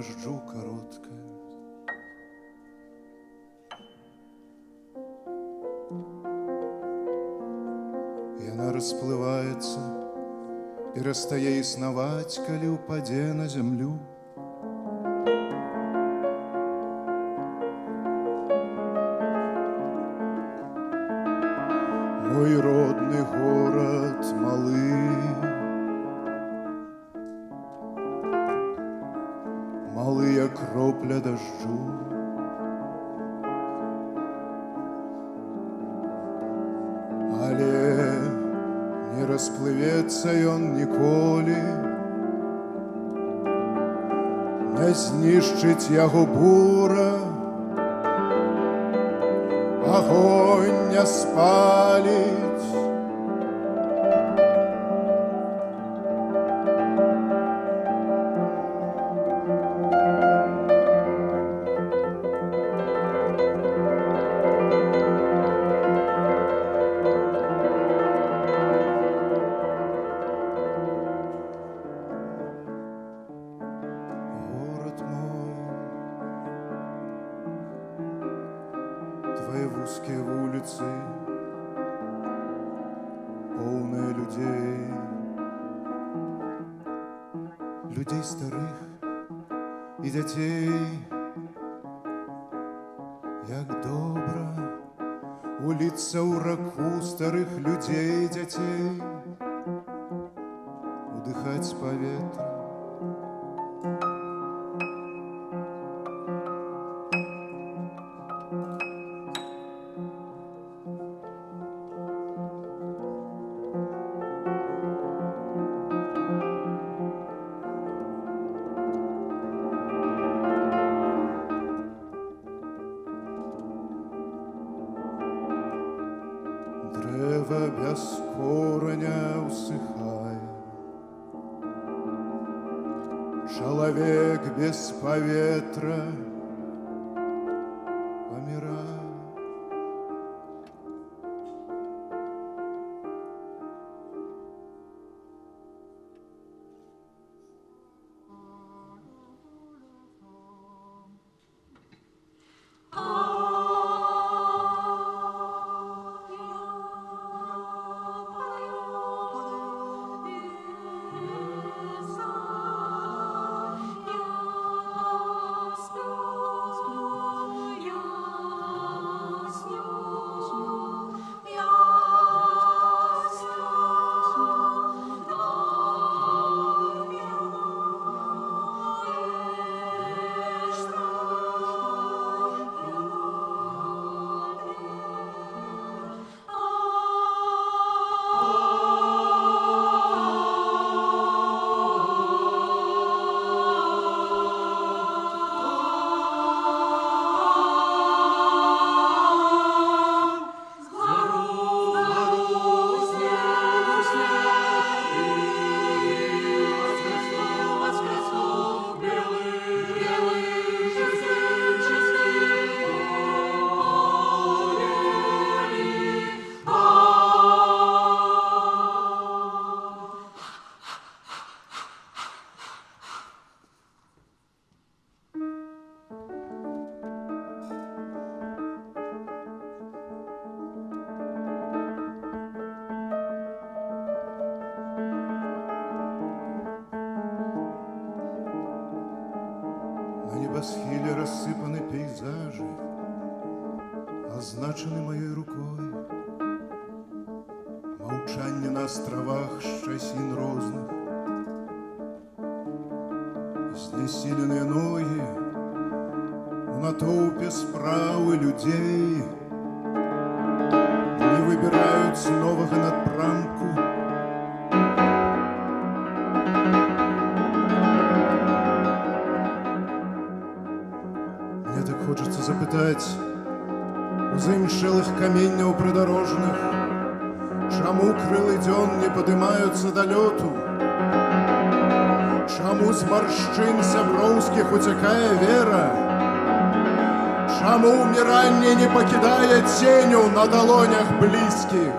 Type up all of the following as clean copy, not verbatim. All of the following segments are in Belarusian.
дождю короткая. И она расплывается, перестае існаваць, калі ўпадзе на зямлю. Мой родны горад малы, малыя кропля дажджу. Але не расплывецца ён ніколі, не знішчыць яго бура, агонь не спаліць. Твои узкие улицы, полные людей, людей старых и детей. Як добра улиться ў раку старых людей, детей, удыхать поветра. Дрэва без кораня усыхае, чалавек без паветра памірае. На небосхиле рассыпаны пейзажи, означены моей рукой. Маўчанне на островах шчасін розных, знесиленные ноги в натоўпе справы людей не выбирают нового надпрамку. Мне так хочется запытать у замшелых каменняў прыдарожных, чаму крылы дзён не падымаюцца да лёту, чаму з маршчын сяброўскіх уцякае вера, чаму ўміранне не пакідае ценю на далонях блізкіх.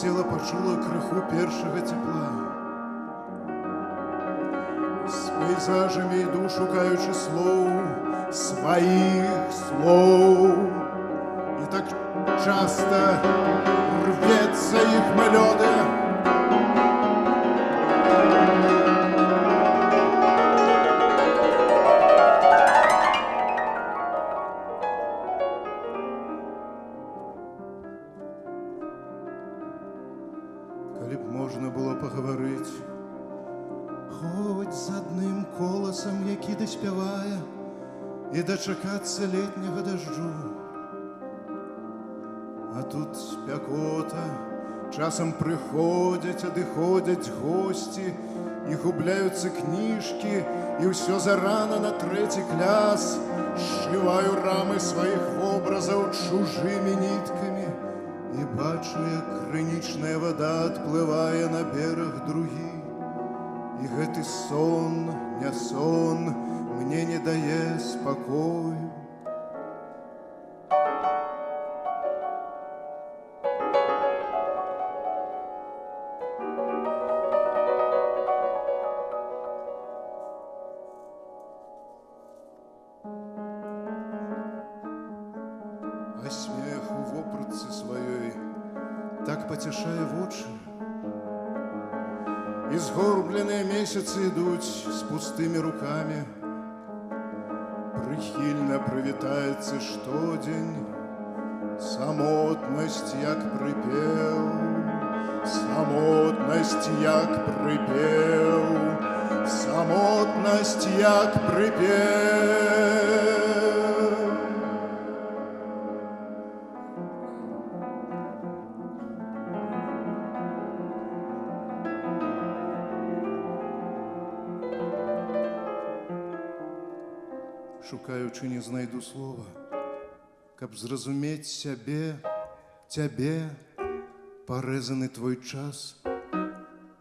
цела пачула крыху першага цепла. З пейзажамі іду, шукаючы слоў, сваіх слоў. І так часта рвецца іх мелодыя. Калі б можна было пагаварыць хоць з адным коласам, які даспявае, і дачакацца летняга дажджу. А тут спякота, часам прыходзяць, адыходзяць госці, і губляюцца кніжкі, і ўсё зарана на 3 клас. Сшываю рамы сваіх вобразаў чужымі ніткамі і бачу, як крынічная вада адплывае на бераг другі. І гэты сон, не сон, мне не дае спакою. А смех у вопратцы сваёй так пацяшае вочы. І згорбленыя месяцы ідуць з пустымі рукамі. Прыхільна прывітаецца штодзень. Самотнасць як прыпеў, самотнасць як прыпеў, самотнасць як прыпеў. Шукаючы, не знайду слова, каб зразумець сябе, цябе, парэзаны твой час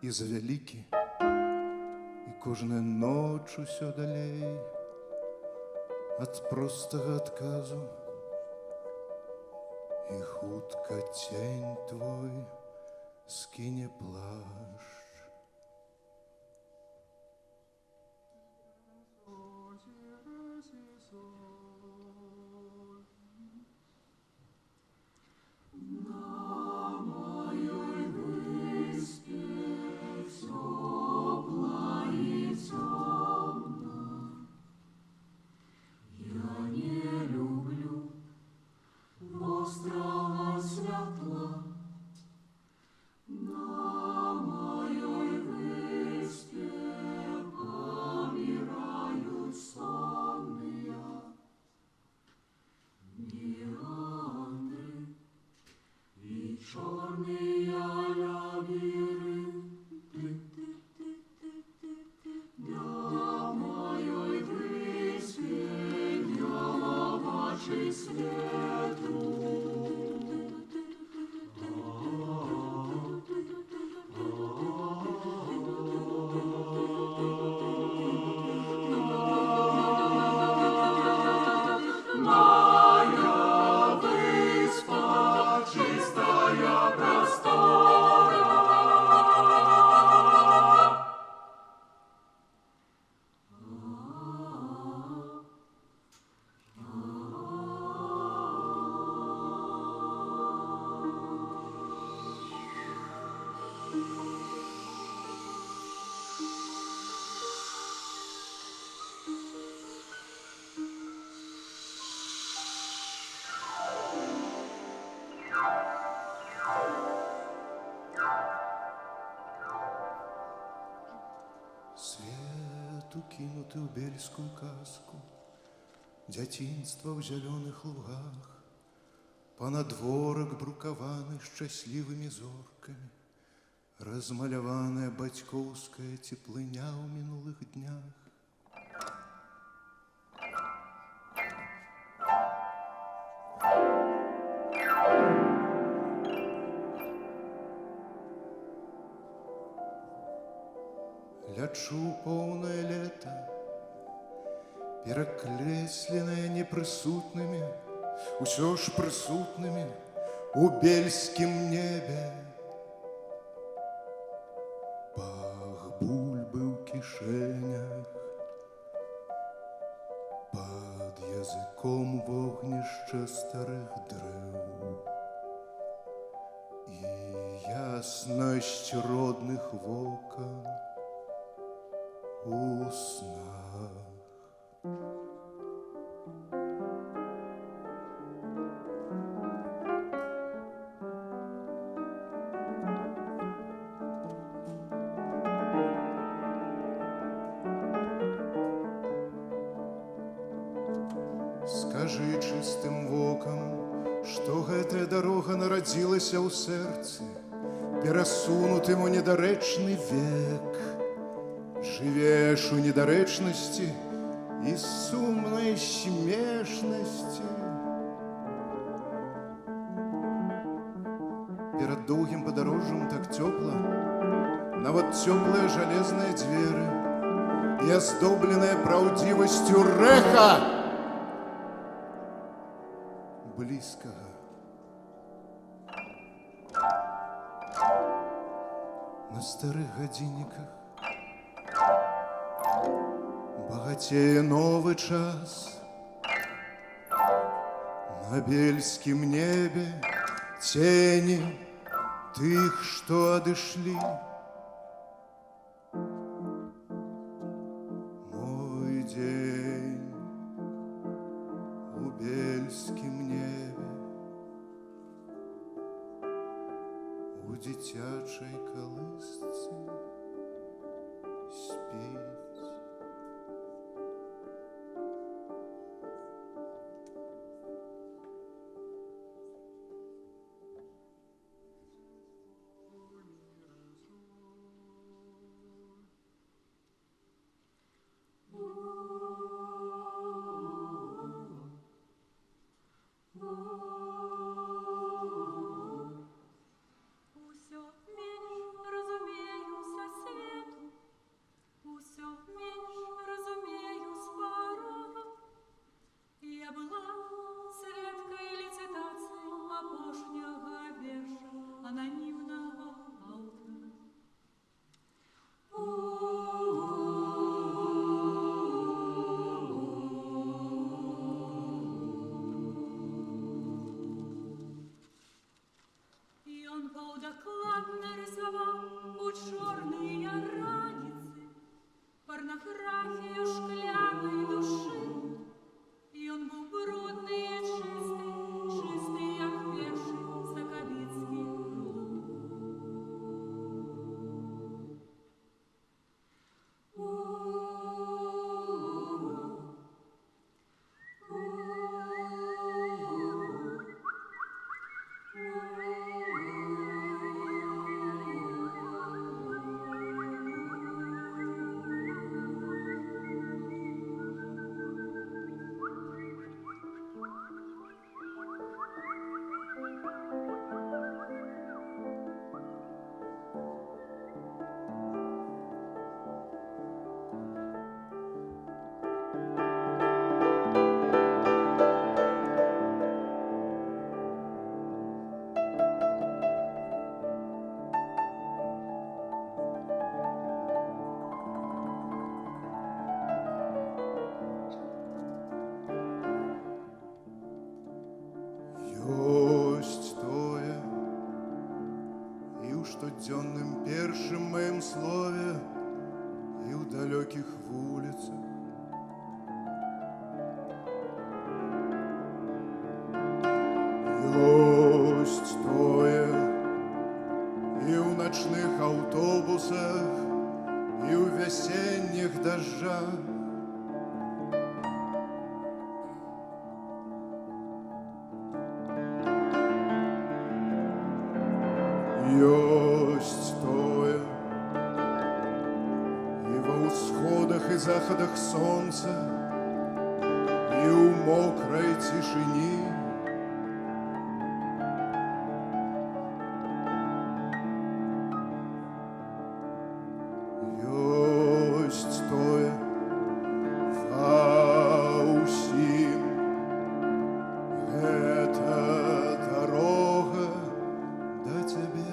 і завялікі, і кожная ноч усё далей ад простага адказу, і хутка цень твой скіне плашч. Свет укинуты ў бельскую казку, дзяцінства ў зялёных лугах, панадворак брукаваны шчаслівымі зоркамі, размаляваная бацькоўская цеплыня ў мінулых днях. Лячу поўнае лета, перакрэсленае непрысутнымі, усё ж прысутнымі у бельскім небе кішэнях. Пад языком вогнішча старых дрэў і яснасць родных вокон у снах. Скажы чыстым вокам, што гэтая дарога нарадзілася ў сэрцы, перасунутым у недарэчны век. Жывеш у недарэчнасці і сумнай смешнасці. Перад доўгім падарожжам так цёпла, нават цёплыя жалезныя дзверы і аздобленая праўдзівасцю рэха блізкага. На старых гадзінніках багацее новы час. На бельскім небе цені тых, што адышлі. Мой дзень у бельскім небе, у дзіцячай калысцы спіць. Докладно рисовал у черные раницы порнографию шкляной души. И он был брудный и чистый, чистый, як пеший Соковицкий Штодзённым першым маім слове і ў далёкіх вуліцах. Ёсць тое і ў начных аўтобусах, і ў вясенніх дажджах. Ёсць тое і ва ўсходах і захадах сонца, і ў мокрай цішыні. Ёсць тое ва ўсім. Гэта дарога да цябе.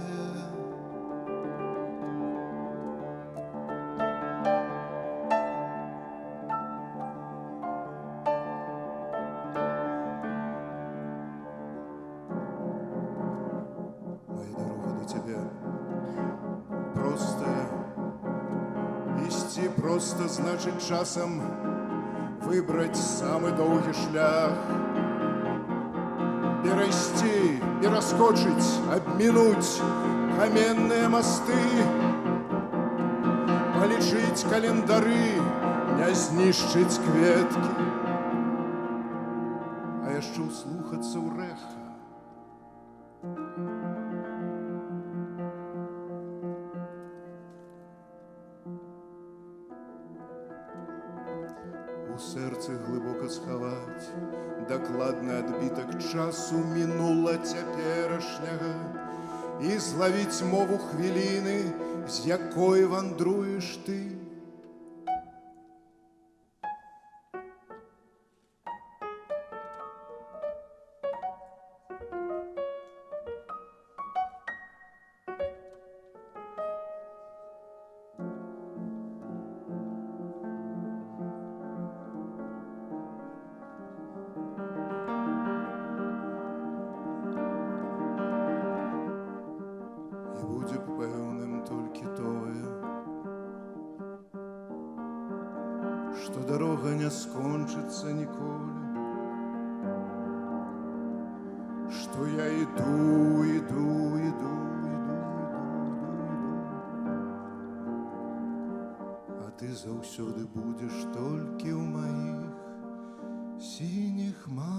просто значыць часам выбраць самы доўгі шлях. Перайсці, пераскочыць, абмінуць каменныя масты, палічыць календары, не знішчыць кветкі, а яшчэ ўслухацца ў рэха. У сэрцы глыбока схаваць дакладны адбітак часу мінула цяперашняга і злавіць мову хвіліны, з якой вандруеш ты. Будзе пэўным толькі тое, што дарога не скончыцца ніколі, што я іду, іду, іду, іду, а ты заўсёды будзеш толькі ў маіх сініх марах.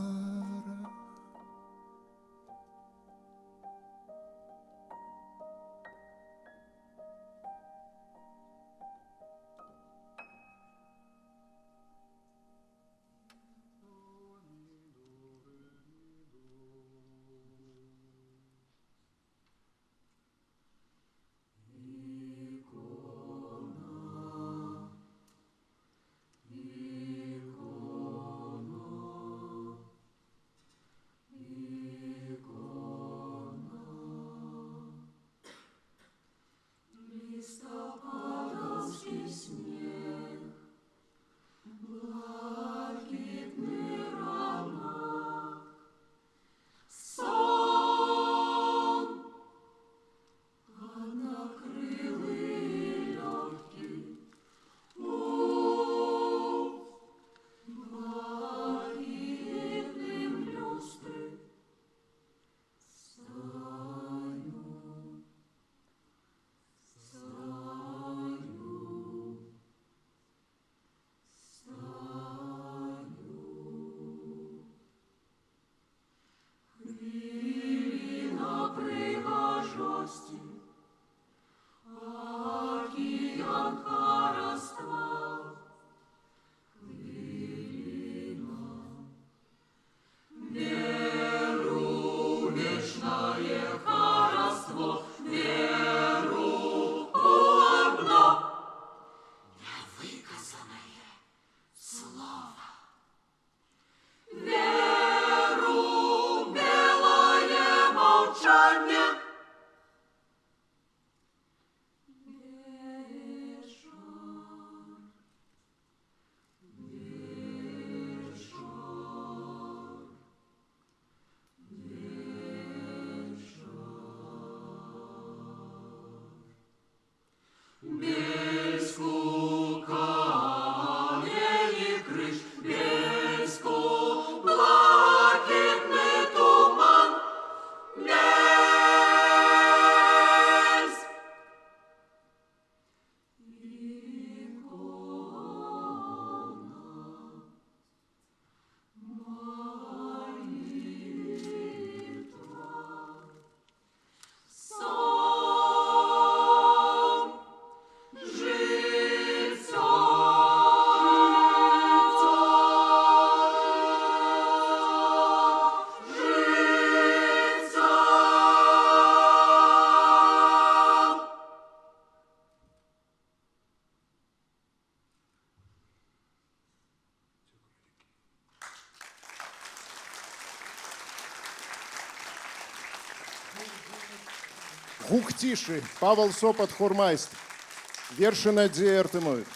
Гук тиши, Павел Сопот, хормайстер. Верши Надзея Артемович.